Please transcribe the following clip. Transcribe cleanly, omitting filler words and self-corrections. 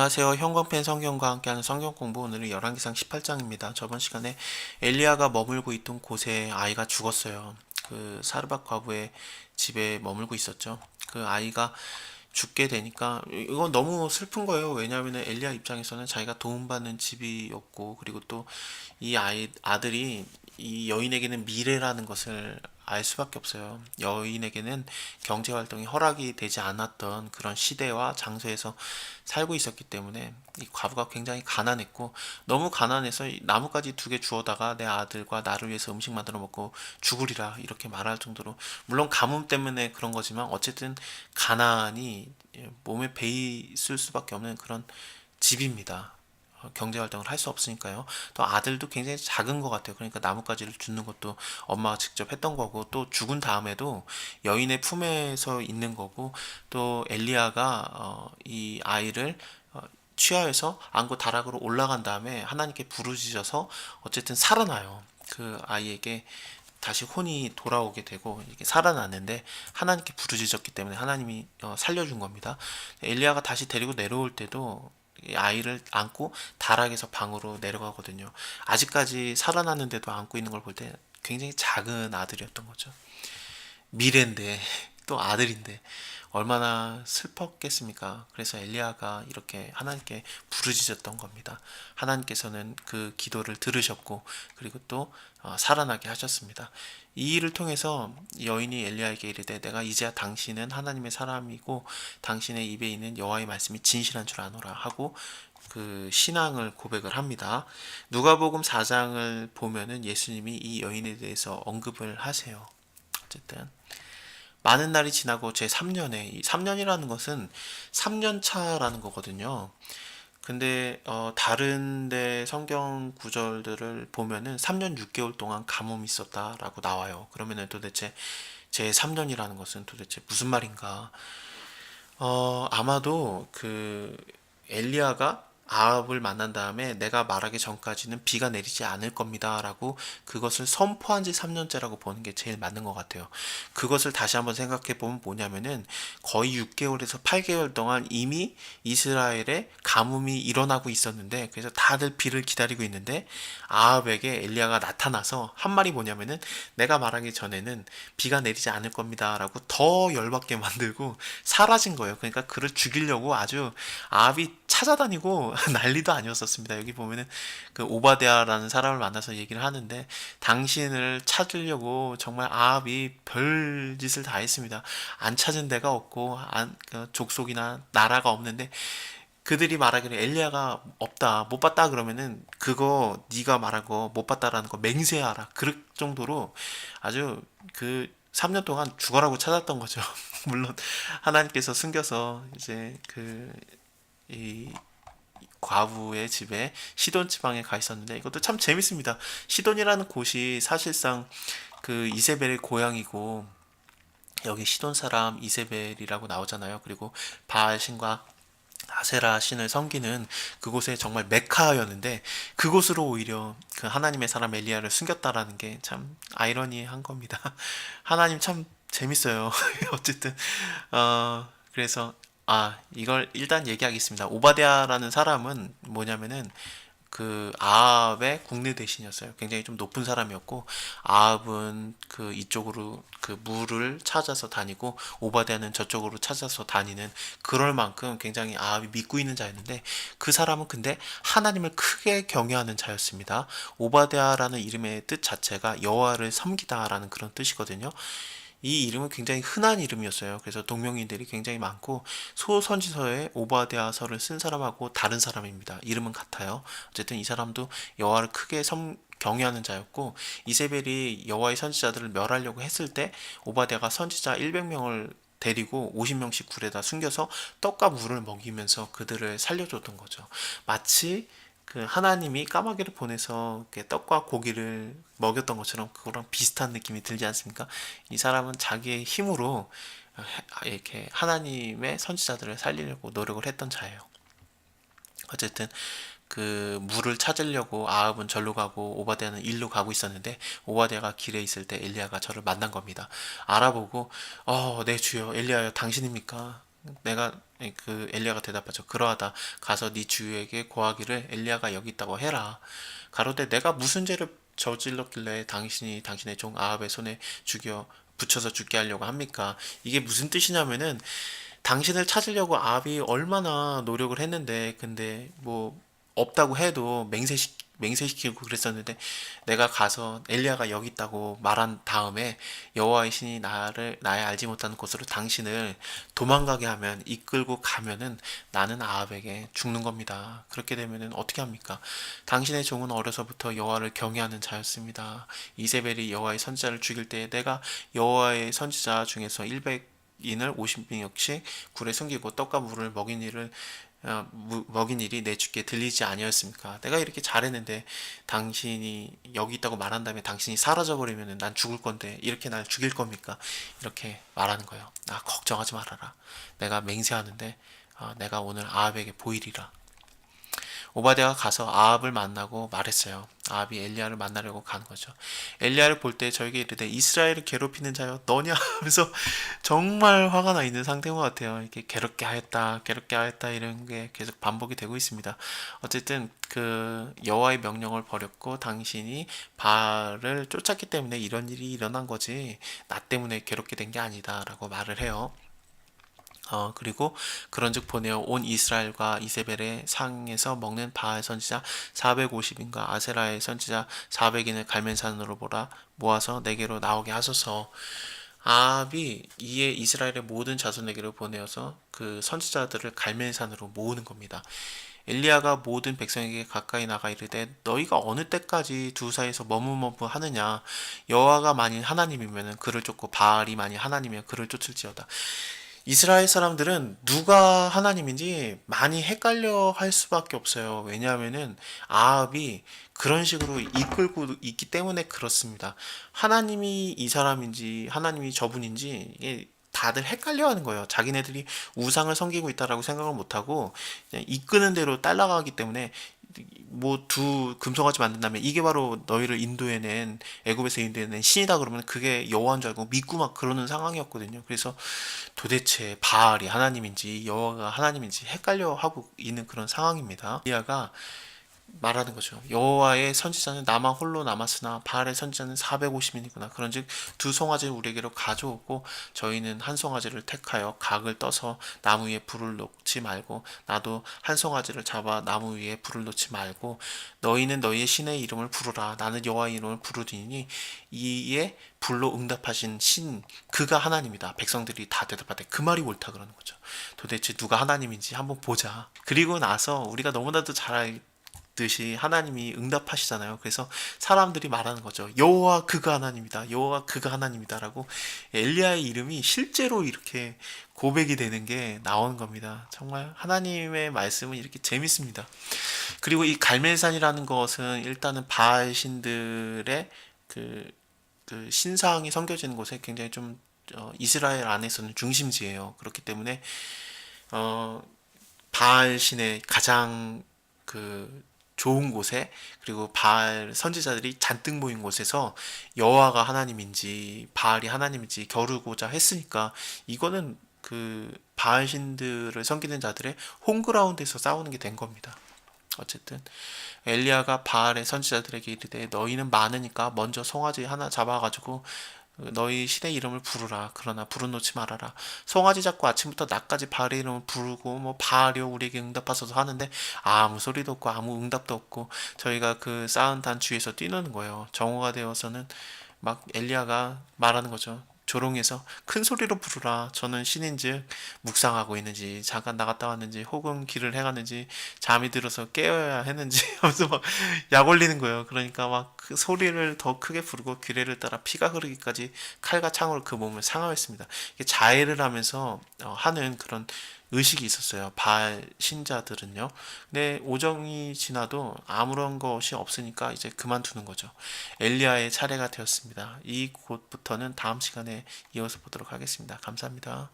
안녕하세요. 형광펜 성경과 함께하는 성경 공부, 오늘은 열왕기상 18장입니다. 저번 시간에 엘리야가 머물고 있던 곳에 아이가 죽었어요. 그 사르밧 과부의 집에 머물고 있었죠. 그 아이가 죽게 되니까 이건 너무 슬픈 거예요. 왜냐하면 엘리야 입장에서는 자기가 도움받는 집이었고, 그리고 또 이 아들이 이 여인에게는 미래라는 것을 알 수밖에 없어요. 여인에게는 경제 활동이 허락이 되지 않았던 그런 시대와 장소에서 살고 있었기 때문에 이 과부가 굉장히 가난했고, 너무 가난해서 이 나뭇가지 2개 주워다가 내 아들과 나를 위해서 음식 만들어 먹고 죽으리라 이렇게 말할 정도로, 물론 가뭄 때문에 그런 거지만 어쨌든 가난이 몸에 배이 있을 수밖에 없는 그런 집입니다. 경제 활동을 할 수 없으니까요. 또 아들도 굉장히 작은 것 같아요. 그러니까 나뭇가지를 줍는 것도 엄마가 직접 했던 거고, 또 죽은 다음에도 여인의 품에서 있는 거고, 또 엘리야가 이 아이를 취하여서 안고 다락으로 올라간 다음에 하나님께 부르짖어서 어쨌든 살아나요. 그 아이에게 다시 혼이 돌아오게 되고 이게 살아났는데, 하나님께 부르짖었기 때문에 하나님이 살려준 겁니다. 엘리야가 다시 데리고 내려올 때도 이 아이를 안고 다락에서 방으로 내려가거든요. 아직까지 살아났는데도 안고 있는 걸 볼 때 굉장히 작은 아들이었던 거죠. 미래인데 또 아들인데 얼마나 슬펐겠습니까? 그래서 엘리야가 이렇게 하나님께 부르짖었던 겁니다. 하나님께서는 그 기도를 들으셨고, 그리고 또 살아나게 하셨습니다. 이 일을 통해서 여인이 엘리야에게 이르되, 내가 이제야 당신은 하나님의 사람이고 당신의 입에 있는 여호와의 말씀이 진실한 줄 아노라 하고 그 신앙을 고백을 합니다. 누가복음 4장을 보면은 예수님이 이 여인에 대해서 언급을 하세요. 어쨌든 많은 날이 지나고 제 3년에, 이 3년이라는 것은 3년 차라는 거거든요. 근데 다른데 성경 구절들을 보면은 3년 6개월 동안 가뭄이 있었다라고 나와요. 그러면은 도대체 제 3년이라는 것은 도대체 무슨 말인가? 아마도 그 엘리야가 아합을 만난 다음에 내가 말하기 전까지는 비가 내리지 않을 겁니다라고 그것을 선포한 지 3년째라고 보는 게 제일 맞는 것 같아요. 그것을 다시 한번 생각해 보면 뭐냐면은 거의 6개월에서 8개월 동안 이미 이스라엘에 가뭄이 일어나고 있었는데, 그래서 다들 비를 기다리고 있는데 아합에게 엘리야가 나타나서 한 말이 뭐냐면은 내가 말하기 전에는 비가 내리지 않을 겁니다라고 더 열받게 만들고 사라진 거예요. 그러니까 그를 죽이려고 아주 아합이 찾아다니고 난리도 아니었었습니다. 여기 보면은 그 오바댜라는 사람을 만나서 얘기를 하는데, 당신을 찾으려고 정말 아합이 별짓을 다 했습니다. 안 찾은 데가 없고 그 족속이나 나라가 없는데, 그들이 말하기를 엘리야가 없다, 못 봤다 그러면은 그거 네가 말한 거 못 봤다라는 거 맹세하라, 그럴 정도로 아주 그 3년 동안 죽어라고 찾았던 거죠. 물론 하나님께서 숨겨서 이제 이 과부의 집에 시돈 지방에 가 있었는데, 이것도 참 재밌습니다. 시돈이라는 곳이 사실상 그 이세벨의 고향이고, 여기 시돈 사람 이세벨이라고 나오잖아요. 그리고 바알 신과 아세라 신을 섬기는 그곳에 정말 메카였는데, 그곳으로 오히려 그 하나님의 사람 엘리야를 숨겼다라는 게 참 아이러니한 겁니다. 하나님 참 재밌어요. 어쨌든 그래서 이걸 일단 얘기하겠습니다. 오바댜라는 사람은 뭐냐면은 그 아합의 국내 대신이었어요. 굉장히 좀 높은 사람이었고, 아합은 그 이쪽으로 그 물을 찾아서 다니고 오바댜는 저쪽으로 찾아서 다니는, 그럴 만큼 굉장히 아합이 믿고 있는 자였는데, 그 사람은 근데 하나님을 크게 경외하는 자였습니다. 오바댜라는 이름의 뜻 자체가 여호와를 섬기다라는 그런 뜻이거든요. 이 이름은 굉장히 흔한 이름이었어요. 그래서 동명인들이 굉장히 많고, 소선지서에 오바댜서를 쓴 사람하고 다른 사람입니다. 이름은 같아요. 어쨌든 이 사람도 여호와를 크게 경외하는 자였고, 이세벨이 여호와의 선지자들을 멸하려고 했을 때 오바댜가 선지자 100명을 데리고 50명씩 굴에다 숨겨서 떡과 물을 먹이면서 그들을 살려줬던 거죠. 마치 그 하나님이 까마귀를 보내서 떡과 고기를 먹였던 것처럼 그거랑 비슷한 느낌이 들지 않습니까? 이 사람은 자기의 힘으로 이렇게 하나님의 선지자들을 살리려고 노력을 했던 자예요. 어쨌든 그 물을 찾으려고 아합은 절로 가고 오바댜는 일로 가고 있었는데, 오바댜가 길에 있을 때 엘리야가 저를 만난 겁니다. 알아보고 네 주여, 엘리야여 당신입니까? 내가 그 엘리야가 대답하죠. 그러하다 가서 네 주에게 고하기를 엘리야가 여기 있다고 해라. 가로되 내가 무슨 죄를 저질렀길래 당신이 당신의 종 아합의 손에 죽여 붙여서 죽게 하려고 합니까? 이게 무슨 뜻이냐면은 당신을 찾으려고 아합이 얼마나 노력을 했는데 근데 뭐 없다고 해도 맹세시키고 그랬었는데 내가 가서 엘리야가 여기 있다고 말한 다음에 여호와의 신이 나의 알지 못하는 곳으로 당신을 도망가게 하면 이끌고 가면은 나는 아합에게 죽는 겁니다. 그렇게 되면은 어떻게 합니까? 당신의 종은 어려서부터 여호와를 경외하는 자였습니다. 이세벨이 여호와의 선지자를 죽일 때 내가 여호와의 선지자 중에서 100인을 50인씩 굴에 숨기고 떡과 물을 먹인 일이 내 주께 들리지 아니었습니까? 내가 이렇게 잘했는데 당신이 여기 있다고 말한 다음에 당신이 사라져 버리면 난 죽을 건데 이렇게 날 죽일 겁니까? 이렇게 말하는 거예요. 걱정하지 말아라. 내가 맹세하는데 내가 오늘 아합에게 보이리라. 오바댜가 가서 아합을 만나고 말했어요. 아합이 엘리야를 만나려고 가는 거죠. 엘리야를 볼 때 저에게 이르되 이스라엘을 괴롭히는 자여 너냐 하면서 정말 화가 나 있는 상태인 것 같아요. 이렇게 괴롭게 하였다 이런 게 계속 반복이 되고 있습니다. 어쨌든 그 여호와의 명령을 버렸고 당신이 바알을 쫓았기 때문에 이런 일이 일어난 거지 나 때문에 괴롭게 된 게 아니다라고 말을 해요. 그리고 그런즉 보내어 온 이스라엘과 이세벨의 상에서 먹는 바알 선지자 450인과 아세라의 선지자 400인을 갈멜산으로 모아서 내게로 나오게 하소서. 아합이 이에 이스라엘의 모든 자손에게로 보내어서 그 선지자들을 갈멜산으로 모으는 겁니다. 엘리야가 모든 백성에게 가까이 나가 이르되 너희가 어느 때까지 두 사이에서 머뭇머뭇하느냐. 여호와가 만일 하나님이면 그를 쫓고 바알이 만일 하나님이면 그를 쫓을지어다. 이스라엘 사람들은 누가 하나님인지 많이 헷갈려 할 수밖에 없어요. 왜냐하면은 아합이 그런 식으로 이끌고 있기 때문에 그렇습니다. 하나님이 이 사람인지 하나님이 저분인지 이게 다들 헷갈려 하는 거예요. 자기네들이 우상을 섬기고 있다라고 생각을 못하고 그냥 이끄는 대로 따라가기 때문에 뭐 두 금송아지 만든다면 이게 바로 너희를 인도해낸 애굽에서 인도해낸 신이다 그러면 그게 여호와인 줄 알고 믿고 막 그러는 상황이었거든요. 그래서 도대체 바알이 하나님인지 여호와가 하나님인지 헷갈려 하고 있는 그런 상황입니다. 이아가 말하는 거죠. 여호와의 선지자는 나만 홀로 남았으나 바알의 선지자는 450인이구나. 그런즉 두 송아지를 우리에게로 가져오고 저희는 한 송아지를 택하여 각을 떠서 나무 위에 불을 놓지 말고 나도 한 송아지를 잡아 나무 위에 불을 놓지 말고 너희는 너희의 신의 이름을 부르라. 나는 여호와의 이름을 부르리니 이에 불로 응답하신 신 그가 하나님이다. 백성들이 다 대답하되 그 말이 옳다 그러는 거죠. 도대체 누가 하나님인지 한번 보자. 그리고 나서 우리가 너무나도 잘 듯이 하나님이 응답하시잖아요. 그래서 사람들이 말하는 거죠. 여호와 그가 하나님이다. 여호와 그가 하나님이다라고 엘리야의 이름이 실제로 이렇게 고백이 되는 게 나오는 겁니다. 정말 하나님의 말씀은 이렇게 재밌습니다. 그리고 이 갈멜산이라는 것은 일단은 바알 신들의 그 신상이 섬겨지는 곳에 굉장히 좀 이스라엘 안에서는 중심지예요. 그렇기 때문에 바알 신의 가장 그 좋은 곳에 그리고 바알 선지자들이 잔뜩 모인 곳에서 여호와가 하나님인지 바알이 하나님인지 겨루고자 했으니까 이거는 그 바알 신들을 섬기는 자들의 홈그라운드에서 싸우는 게 된 겁니다. 어쨌든 엘리야가 바알의 선지자들에게 이르되 너희는 많으니까 먼저 송아지 하나 잡아가지고 너희 신의 이름을 부르라. 그러나 불어놓지 말아라. 송아지 잡고 아침부터 낮까지 바알의 이름을 부르고 뭐 바알이여 우리에게 응답하소서 하는데 아무 소리도 없고 아무 응답도 없고 저희가 그 쌓은 단 주위에서 뛰노는 거예요. 정오가 되어서는 막 엘리야가 말하는 거죠. 조롱해서 큰 소리로 부르라. 저는 신인즉 묵상하고 있는지 잠깐 나갔다 왔는지 혹은 길을 행하는지 잠이 들어서 깨어야 했는지 하면서 막 약 올리는 거예요. 그러니까 막 그 소리를 더 크게 부르고 규례를 따라 피가 흐르기까지 칼과 창으로 그 몸을 상하였습니다. 이게 자해를 하면서 하는 그런 의식이 있었어요. 바알 신자들은요. 근데 오정이 지나도 아무런 것이 없으니까 이제 그만두는 거죠. 엘리야의 차례가 되었습니다. 이곳부터는 다음 시간에 이어서 보도록 하겠습니다. 감사합니다.